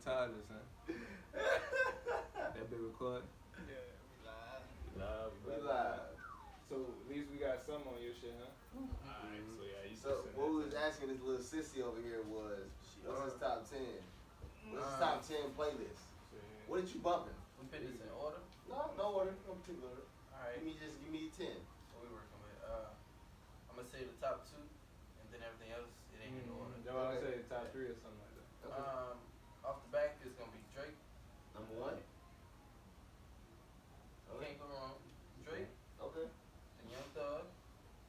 retarded, son. That been recorded? Yeah, we Live. So at least we got some on your shit, huh? Alright, so yeah, you So what we was asking this little sissy over here was, what's his top 10? What's his top 10 playlist? What did you bumping? We put this in order? No order, no particular order. Alright. Give me 10. What we working with? I'm gonna say the top 2, and then everything else, it ain't in order. That's why I say top 3 or something like that. Okay. Off the back is gonna be Drake. Number 1. Can't go wrong. Drake. Okay. And Young Thug.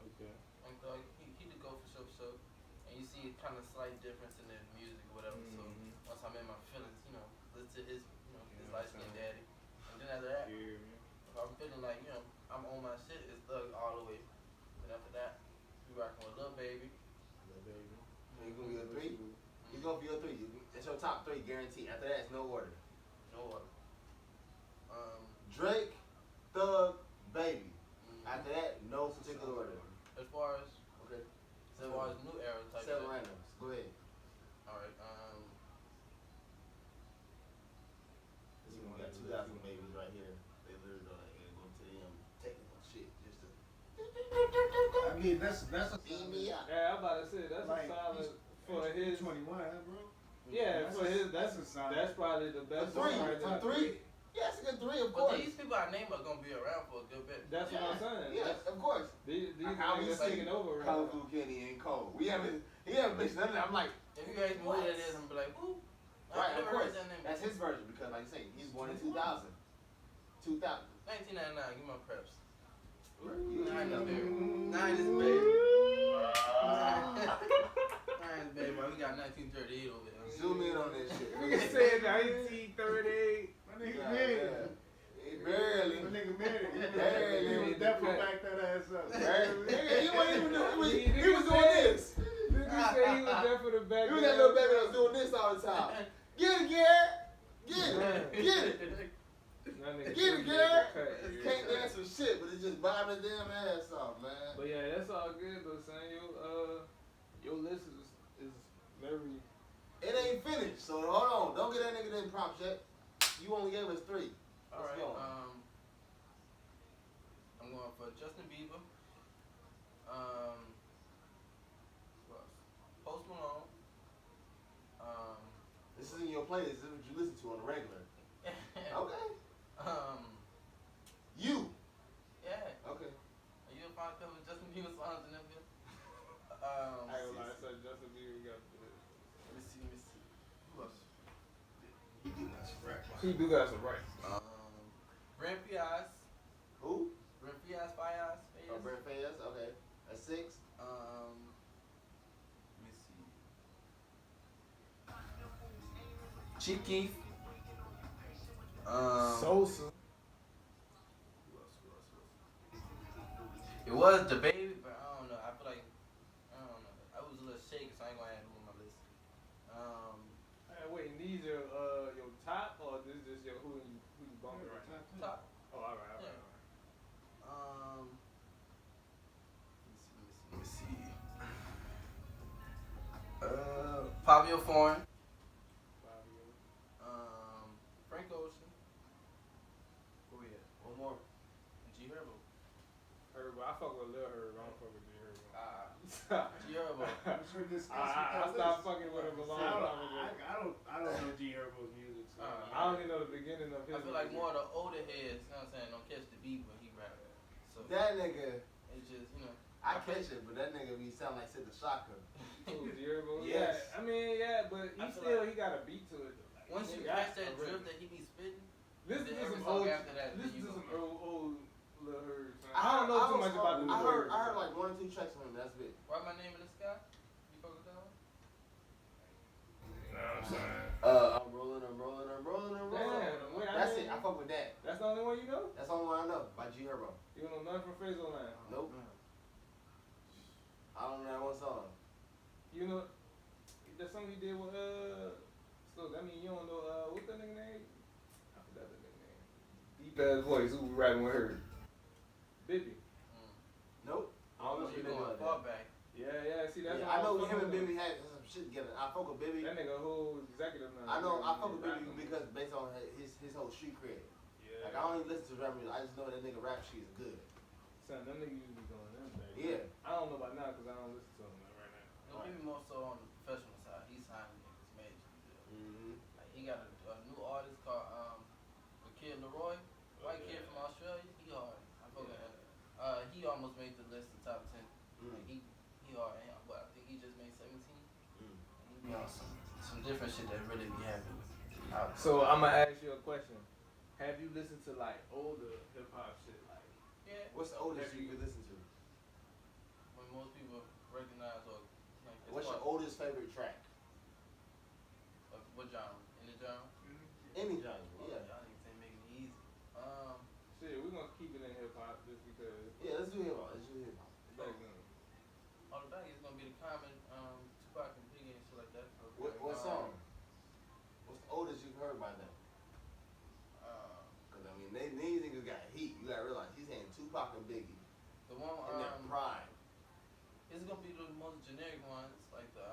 Okay. Young Thug, he did go for sure. And you see kind of slight difference in the music or whatever. So once I'm in my feelings, listen to his, his light skinned daddy. And then after that, if I'm feeling like, I'm on my shit, it's Thug all the way. Then after that, we rocking with Lil Baby. So you gonna be a 3? You gonna be a 3. That's your top 3 guaranteed. After that, it's no order. No order. Drake, Thug, Baby. After that, no particular order. As far as new era type 7 shit. randoms. Go ahead. Alright, This one got 2,000 babies right here. They literally don't even go to them technical shit just to. I mean, that's a Beam me up. Yeah, I'm about to say that's like, a solid for his 21, huh, bro? Yeah, That's for a- his that's a solid. that's probably the best For 3. one right For there. 3. Yeah, it's a good 3, of but course. these people I named are gonna be around for a good bit. That's what I'm saying. Yeah, of course. These How we niggas see taking over right Kung now. Fu Kenny and Cole. He haven't mentioned none of that. I'm like, If you ask me who that is, I'm gonna be like, who? right, I've of never course. heard that name. That's his version because, like you say, he's born in 2000. 2000. 1999, give my preps. You 90s know. baby. 90s baby. 90s baby, boy. We got 1938 over there. Zoom in on this shit. Nigga said 1938. My nigga Yeah, married. yeah. He barely. My nigga married. Barely. He was definitely back that ass up. Nigga, he wasn't even doing. He Nigga was doing said- this. Nigga said he was there for the back. He was that little baby that was doing this all the time. Get it, Garrett. Get it. Get it. Get it, Garrett. Can't dance for shit, but it's just bobbing his damn ass off, man. But yeah, that's all good though, son. Your list is very. It ain't finished, so hold on. Don't get that nigga them props yet. You only gave us 3. Alright, go. I'm going for Justin Bieber. Who else? Post Malone. This is in your playlist. This is what you listen to on the regular. Okay. You. Yeah. Okay. You'll find a couple of Justin Bieber songs in them. I ain't gonna lie, so Justin Bieber got Let me see. Who else? He do got some right. Brent Fias. Who? Brent Fias, Fias. Oh, Brent Fayez. Okay. That's 6. Let me see. Chief Keef. Sosa. Who else? It was the baby, but I don't know. I feel like I don't know. I was a little shaky, so I ain't gonna add him on my list. Hey, wait, and these are your top, or this is just your who you bumping right now? Top. Oh, all right. Let me see. Fabio Foreign. Frank Ocean. Who we at? One more. G Herbo. Herb, I fuck with Lil Herb. I don't fuck with G Herb. G Herbo. I'm sure this. I stopped fucking with him a long time ago. I don't know G Herbo's music. So I don't even know the beginning of his. I feel like more of the older heads, you know what I'm saying, don't catch the beat when he rap. So That nigga, it's just, I catch it, but that nigga be sound like Sid the Shocker. Who's G Herb? Yes. Yeah, I mean, yeah, but I feel he got a beat to it. once you catch that drip that he be spitting, Listen then to every some song old, after that, then listen you to some gonna- old Lil Herb. Son. I don't know too much about the I Lil Herb. heard like 1 or 2 tracks from him. That's it. Write My Name in the Sky. You fuck with that one? No, I'm sorry. I'm rolling. Damn, wait, That's it. I fuck with that. That's the only one you know? That's the only one I know by G Herbo. You don't know nothing from Phrasal Line? Nope. I don't know that one song. You know, the song he did with, so that mean you don't know, what's that nigga name? I forgot that nigga name. Deep ass voice, who was rapping with her? Bibby. Nope. I don't know if you're going far back. Yeah, see, that's Yeah, what I know was him and fucking with. Bibby had some shit together. I fuck with Bibby. That nigga whole executive now. I know. I fuck with Bibby because based on his whole street cred. Yeah. Like I don't even listen to rap music. I just know that nigga rap shit is good. Son, them niggas used to be going them things. Yeah. I don't know about now because I don't listen to them right now. No, maybe more so on the professional side. He's signing niggas major. Like he got a new artist called the kid Leroy, white kid from Australia. He hard. I fuck with him. He almost made the list, the top 10. Like he hard. But I think he just made 17. And he be on some different shit that really be happening. So I'm gonna ask you a question. Have you listened to like older hip hop shit? Like, Yeah. What's the oldest you can listen to? When most people recognize or like. What's your oldest favorite track? What genre? Any genre? Any genre. Yeah. Y'all niggas ain't making it easy. shit, we're gonna keep it in hip hop just because. Yeah, let's do hip hop. Let's do hip hop. On the back is gonna be the common Tupac and Biggie and shit like that. What song? What's the oldest you've heard by them? Cause I mean, these niggas got heat. You gotta realize he's saying Tupac and Biggie The one in their prime. it's gonna be the most generic ones like the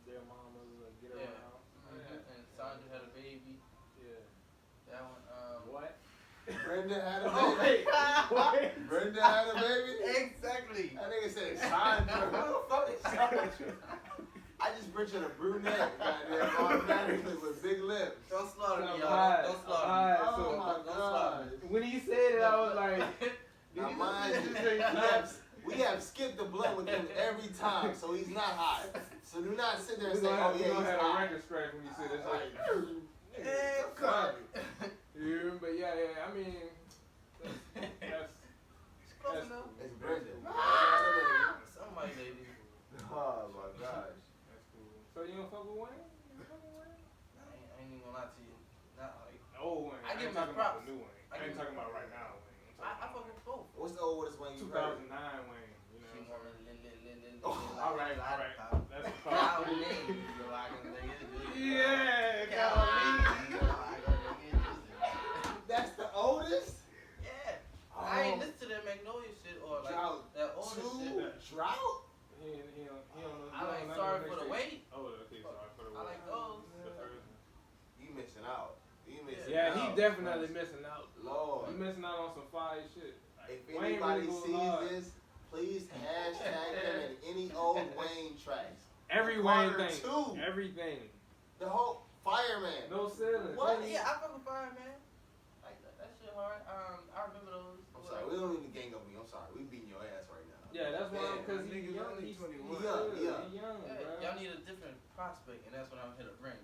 Their mamas get yeah. around. And Sandra had a baby. Yeah. That one What? Brenda had a Oh, baby. wait. Brenda had a baby. Exactly. That nigga said Sandra. Who the fuck is Sandra? I just pictured a brunette, goddamn, automatically with big lips. Don't slaughter me, I'm y'all. high. Don't slaughter I'm me. high. Oh So- my Don't slaughter me. god. When he said it, I was like, Now did mind you you, just say we have skipped the blunt with him every time, so he's not high. So do not sit there and We're say, gonna oh have, yeah, we gonna he's have a high. record scratch when you said it's like, Eh, fuck it. Yeah, but yeah, I mean, that's Close enough. cool. It's Brenda. Somebody, lady. Oh my gosh. That's cool. So you don't fuck with Wayne? You fuck with Wayne? I ain't even gonna lie to you. Not like Old Wayne. I give ain't him talking his about props. the new Wayne. I I ain't give talking him- about right now Wayne. I fuck with both. What's the oldest one you heard? 2009 Wayne. You know She what wanna I'm Oh, all right. That's a Call problem. me. You know I can make it. Yeah, Call me. You know I can make it. That's the oldest? Yeah. Oh. I ain't listen to that Magnolia shit or like Drought that older shit. Drought? He don't know. I like Sorry for the Wait. Oh, okay, sorry for the I wait. like those. The first one. You missing out. You missing Yeah, out. he definitely missing out. Lord. He missing out on some fire shit. If Wayne anybody really goes sees hard. this, please hashtag him in any old Wayne tracks. Every Wayne Carter thing. too. Everything. The whole Fireman. No ceiling. What? Yeah, I fuck with Fire Man. Like that shit hard. I remember those. I'm sorry, we don't need to gang up on you. I'm sorry, we beating your ass right now. Yeah, that's why. Yeah. Because he's Niggas young. only He's 21. young. Yeah. He's young, Yeah, bro. y'all need a different prospect, and that's what I'm here to bring.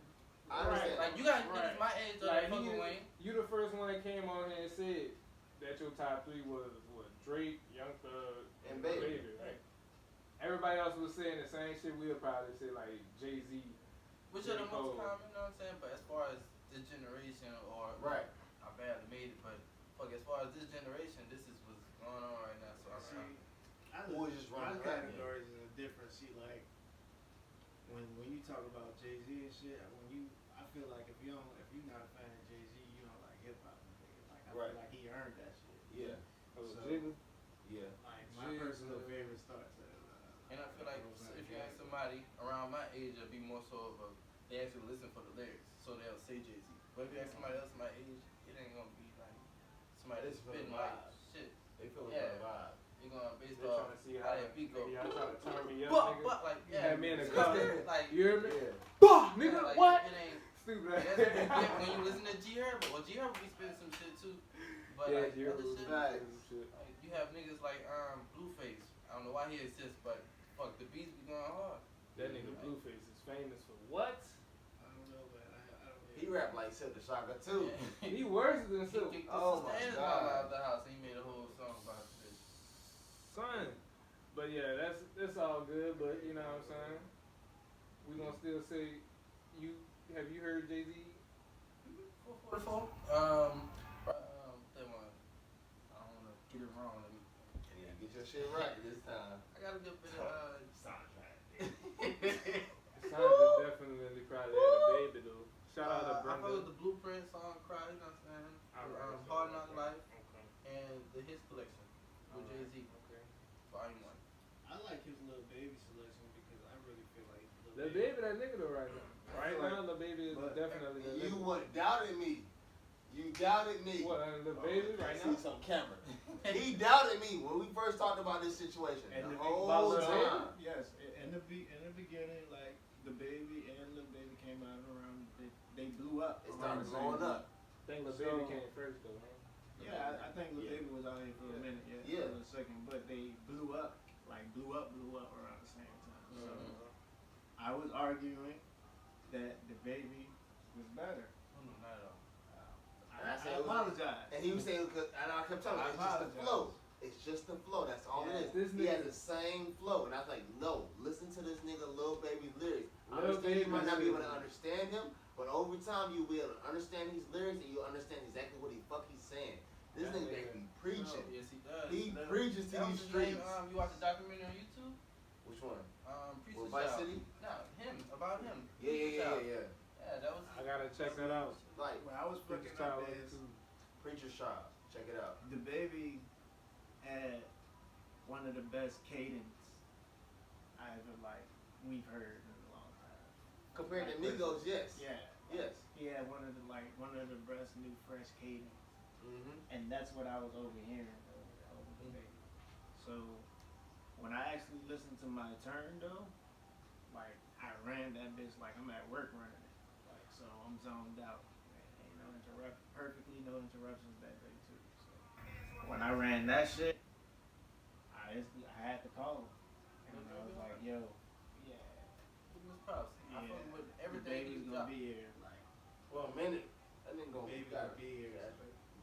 I understand. Like you got niggas Right. my age that Like, fuck with Wayne. you the first one that came on here and said that your top 3 was what, Drake, Young Thug, And Baby. Right? Everybody else was saying the same shit. We'll probably say like Jay-Z. Which are the J. most Cole. common, you know what I'm saying? But as far as this generation, or Right. I barely made it, but fuck, as far as this generation, this is what's going on right now. So See, I Who was just my running around? categories is a different. See, like when you talk about Jay-Z and shit, I feel like if you're not a fan of Jay-Z, you don't like hip hop. Like I Right. feel like he earned that shit. Yeah. Oh, So- Jigga. Yeah. Like my Jay-Z. personal favorite starts at. and I feel like if you ask somebody around my age, it'll be more so of a they actually listen for the lyrics, so they'll say Jay-Z. But if you ask somebody else my age, it ain't gonna be like somebody that's It's for the spitting like vibe. shit. They feeling Yeah. the vibe. You're gonna based They off trying to see how how that beat go. y'all trying to turn me up, But nigga. like You yeah, had me in the it's car. just like You hear me? Yeah. Bah, nigga, like, what? It ain't. Stupid. That's what you get when you listen to G Herbo. Well, G Herbo be spitting some shit too. But Yeah, like you other shit, Right. like you have niggas like Blueface. I don't know why he exists, but fuck the beats be going hard. That nigga Blueface is famous for what? I don't know, but I don't. He rap like Silk the Shocker too. He worse than He Silk. kicked Oh his my his God. mama out the house and he made a whole song about this. Son. But yeah, that's all good, but you know what I'm saying? We gonna still say have you heard Jay-Z? 444. That one. I don't wanna get it wrong. Let me. Yeah, get your shit right this time. I got a good bit of Soundtrack. Sandra definitely probably had a baby though. Shout out to I fuck Brenda. with the Blueprint song, Cry, you know what I'm saying? Alright, Hard Knock Life Okay. and the Hits Collection with Alright, Jay-Z, Okay. Volume 1. I like his little baby selection because I really feel like The baby that Right now, the baby is definitely the You liquor. doubted me. You doubted me. What, the baby right now? See some camera. He doubted me when we first talked about this situation. And the the whole time. Yes, in the beginning, like the baby and Lil Baby came out around. They blew up. It started blowing up. I think the baby came first though, man. Yeah, I think Lil Baby was out here for a minute, for a second, but they blew up around the same time. So I was arguing that the baby was better. Not at all. I apologize. And he was saying, and I kept telling him, it's just the flow. It's just the flow. That's all it is. He has the same flow. And I was like, no, listen to this nigga Lil Baby's lyrics. You might not be able to understand him, but over time you'll be able to understand his lyrics and you'll understand exactly what the fuck he's saying. This nigga be preaching. No, yes, he does. He preaches to these streets. You watch the documentary on YouTube? Which one? Preacher Vice Child. City? No, him. About him. Yeah. Yeah, that was. I gotta check that out. Like, When I was fucking up is Preacher's Child. Check it out. the baby had one of the best cadence I ever we've heard in a long time. Compared to Migos, yes. Yeah. Yes. He had one of the best new fresh cadence. Mm-hmm. And that's what I was overhearing over the baby. So when I actually listened to my turn though, I ran that bitch like I'm at work running it. So I'm zoned out. Ain't perfectly no interruptions that day too. So when I ran that shit, I had to call him. And I was like, yo, yeah. Give him his props. I fuck with everything. The baby's gonna be here. Well, a minute. That nigga gonna Baby's gonna be here.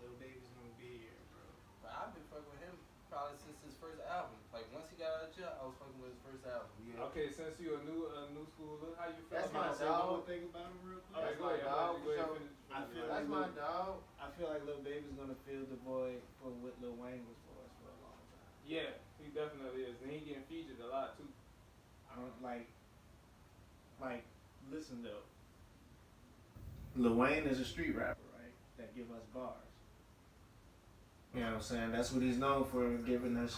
Little baby's gonna be here, bro. But I've been fucking with him probably since his first album. Like once he got out of jail, I was fucking with his first album. Yeah. Okay, since you a new schooler, how you feel That's about my Say dog. one thing about him real quick. That's go my ahead, dog. go ahead, finish. I feel That's my dog. I feel like Lil Baby's gonna fill the void for what Lil Wayne was for us for a long time. Yeah, he definitely is. And he getting featured a lot too. I don't listen though. Lil Wayne is a street rapper, right? That give us bars. You know what I'm saying? That's what he's known for, giving us,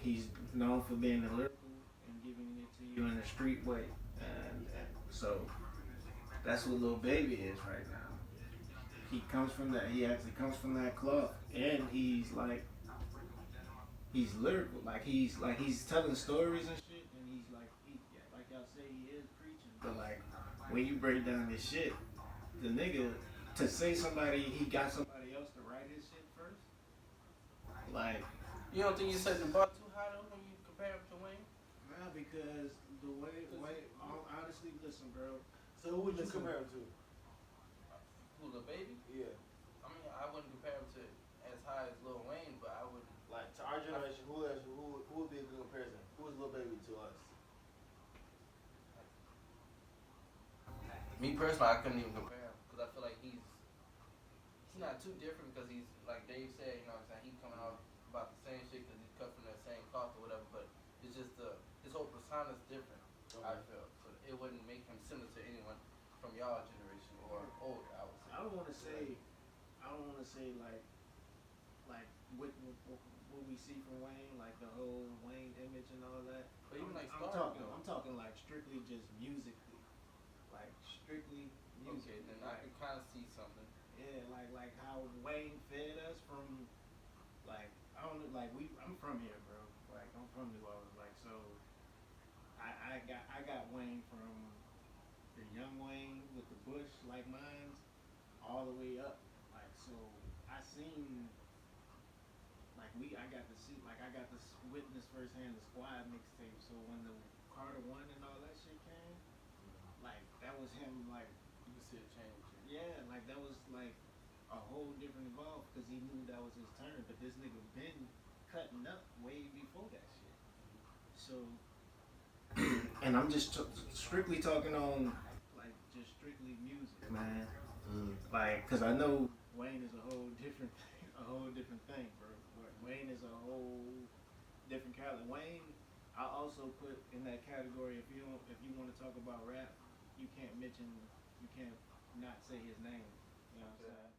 he's known for being lyrical and giving it to you in a street way. And so, that's what Lil Baby is right now. He actually comes from that cloth. And he's lyrical. He's telling stories and shit. And he's like y'all say, he is preaching. But when you break down this shit, the nigga, to say he got somebody else to write his shit first, You don't think you set the bar too high though when you compare him to Wayne? nah, because the way, honestly, listen, bro. So who would you compare him to? Who, the baby? Yeah. I mean, I wouldn't compare him to as high as Lil Wayne, but I would. Like, to our generation, who would be a good comparison? Who is Lil Baby to us? Me personally, I couldn't even compare him because I feel like he's not too different because he's like Dave said, you know what I'm saying? He's coming out about the same shit because he's cut from that same cloth or whatever. But it's just his whole persona is different. Okay. I feel so it wouldn't make him similar to anyone from y'all generation or older. I would say. I don't want to say like what we see from Wayne, like the whole Wayne image and all that. But even like I'm talking like strictly just musically, strictly music. Okay, then I can kind of see something. Yeah, like how Wayne fed us from, I'm from here, bro. I'm from New Orleans, so I got Wayne from the young Wayne with the bush like mine, all the way up. So I seen, I got to witness firsthand the Squad mixtape. So when the Carter 1 and all that shit came, that was him, You can see a change. yeah, that was a whole different evolve because he knew that was his turn. But this nigga been cutting up way before that shit. So, and I'm just strictly talking on just strictly music, man. Cause I know Wayne is a whole different thing, bro. Wayne is a whole different category. Wayne, I also put in that category. If you want to talk about rap, you can't not say his name. You know what I'm saying?